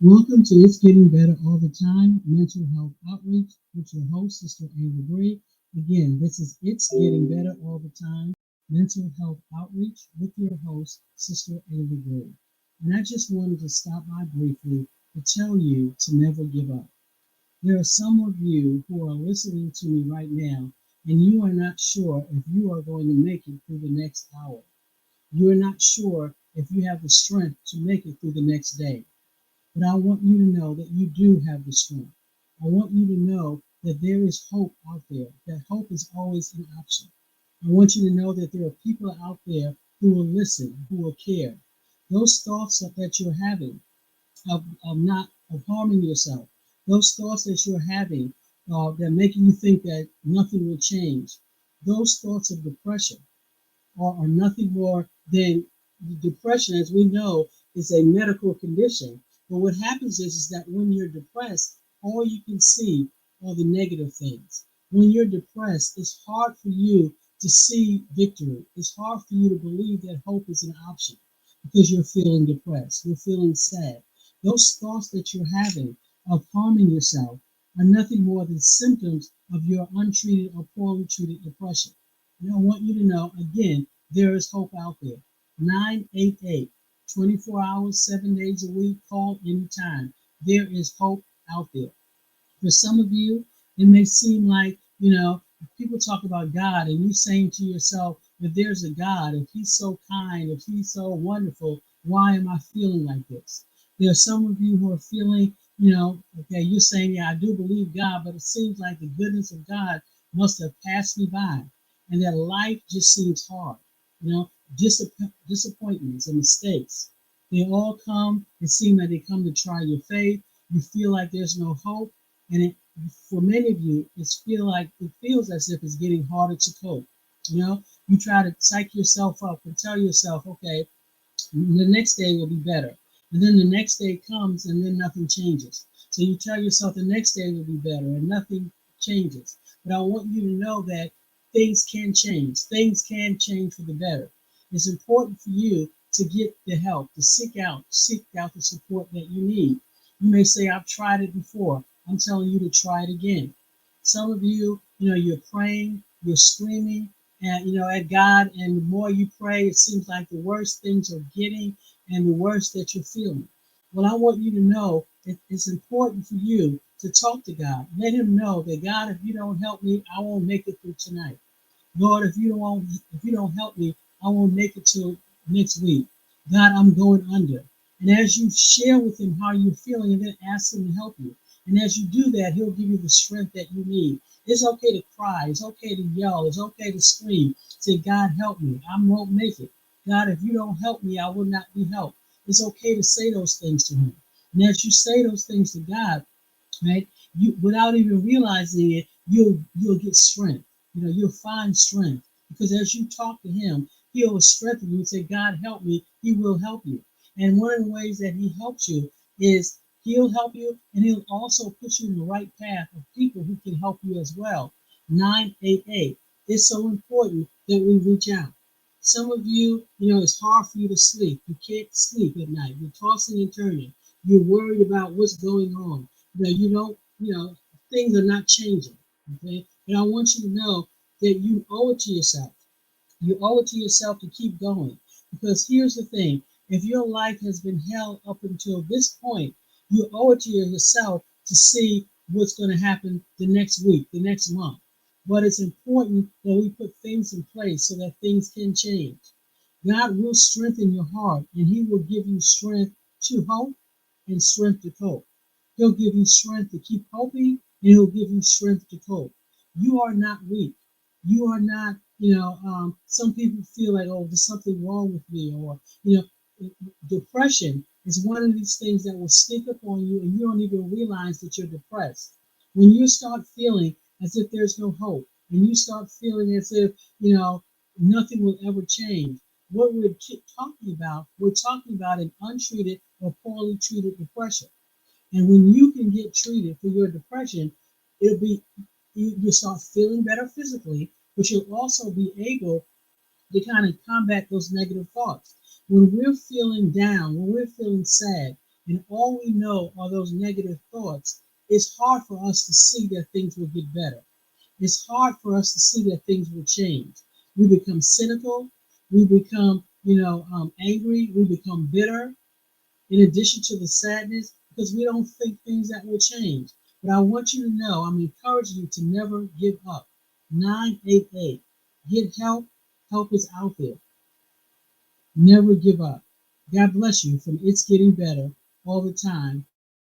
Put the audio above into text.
Welcome to It's Getting Better All the Time Mental Health Outreach with your host, Sister Ava Bree. Again, this is It's Getting Better All the Time Mental Health Outreach with your host, Sister Ava Bree. And I just wanted to stop by briefly to tell you to never give up. There are some of you who are listening to me right now, and you are not sure if you are going to make it through the next hour. You are not sure if you have the strength to make it through the next day. But I want you to know that you do have the strength. I want you to know that there is hope out there, that hope is always an option. I want you to know that there are people out there who will listen, who will care. Those thoughts that you're having of not of harming yourself, those thoughts that you're having that are making you think that nothing will change, those thoughts of depression are nothing more than depression, as we know, is a medical condition. But what happens is that when you're depressed, all you can see are the negative things. When you're depressed, it's hard for you to see victory. It's hard for you to believe that hope is an option because you're feeling depressed, you're feeling sad. Those thoughts that you're having of harming yourself are nothing more than symptoms of your untreated or poorly treated depression. And I want you to know again, there is hope out there. 988, 24 hours, 7 days a week, call anytime. There is hope out there. For some of you, it may seem like, people talk about God and you saying to yourself, if there's a God, if he's so kind, if he's so wonderful, why am I feeling like this? There are some of you who are feeling, okay, you're saying, yeah, I do believe God, but it seems like the goodness of God must have passed me by and that life just seems hard. You know, disappointments and mistakes, they all come, it seems like they come to try your faith. You feel like there's no hope and for many of you, it feels as if it's getting harder to cope. You try to psych yourself up and tell yourself, okay, the next day will be better. And then the next day comes and then nothing changes. So you tell yourself the next day will be better and nothing changes. But I want you to know that things can change. Things can change for the better. It's important for you to get the help, to seek out the support that you need. You may say, I've tried it before. I'm telling you to try it again. Some of you, you're praying, you're screaming, and at God, and the more you pray, it seems like the worse things are getting and the worse that you're feeling. Well, I want you to know that it's important for you to talk to God. Let him know that God, if you don't help me, I won't make it through tonight. Lord, if you don't help me, I won't make it till next week. God, I'm going under. And as you share with him how you're feeling and then ask him to help you. And as you do that, he'll give you the strength that you need. It's okay to cry. It's okay to yell. It's okay to scream. Say, God, help me. I won't make it. God, if you don't help me, I will not be helped. It's okay to say those things to him. And as you say those things to God, right, you without even realizing it, you'll get strength. You'll find strength because as you talk to him, he'll strengthen you and say, God, help me. He will help you. And one of the ways that he helps you is he'll help you and he'll also put you in the right path of people who can help you as well. 988. It's so important that we reach out. Some of you, it's hard for you to sleep. You can't sleep at night. You're tossing and turning. You're worried about what's going on. You don't, things are not changing. Okay. And I want you to know that you owe it to yourself. You owe it to yourself to keep going. Because here's the thing, if your life has been held up until this point, you owe it to yourself to see what's going to happen the next week, the next month. But it's important that we put things in place so that things can change. God will strengthen your heart and he will give you strength to hope and strength to cope. He'll give you strength to keep hoping and he'll give you strength to cope. You are not weak. You are not, some people feel like, oh, there's something wrong with me, or, depression is one of these things that will sneak up on you and you don't even realize that you're depressed. When you start feeling as if there's no hope and you start feeling as if, nothing will ever change, what we're talking about an untreated or poorly treated depression. And when you can get treated for your depression, it'll be you'll start feeling better physically, but you'll also be able to kind of combat those negative thoughts. When we're feeling down, when we're feeling sad, and all we know are those negative thoughts, it's hard for us to see that things will get better. It's hard for us to see that things will change. We become cynical. We become, angry. We become bitter. In addition to the sadness, because we don't think things that will change. But I want you to know, I'm encouraging you to never give up. 988. Get help. Help is out there. Never give up. God bless you from It's Getting Better all the time.